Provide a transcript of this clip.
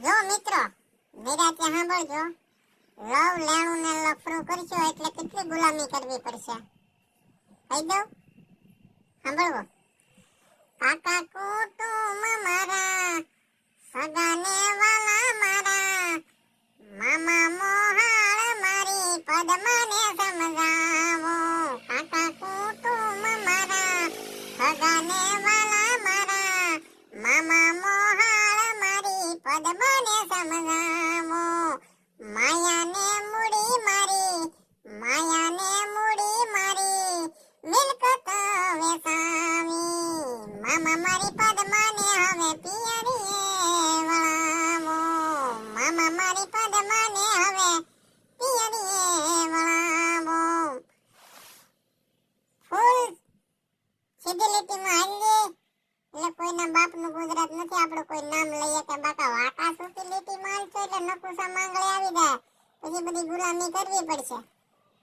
જો મિત્રો નિરાતે સાંભળજો. લવ લેણું ને લફરું કરશો એટલે કેટલી ગુલામી કરવી પડશે. કહી દઉં, સાંભળવો. કાકા કુટુંબ મારા, સગાને વાલા મારા, મામા મોહાળ મારી પદ્માને સમજાવો. કાકા કુટુંબ મારા, સગાને વાલા મારા, મામા મોહાળ મારી પદ્માને સમજાવો. માયાને મૂડી મારી, માયાને મૂડી મારી, મિલકત વેસાવી. મામા મારી પદ્માને હવે પિયરીએ વળાવો. મામા મારી પદ્માને હવે પિયરીએ વળાવો. ફૂલ સીધી લીટીમાં હાલી એટલે કોઈના બાપનું ગુજરાત નથી. આપણું કોઈ નામ લઈએ કે બાકા વાટા સૂકી લીટીમાં હાલશો એટલે નકુસા માંગળે આવી જાય. પછી બધી ગુલામી કરવી પડશે.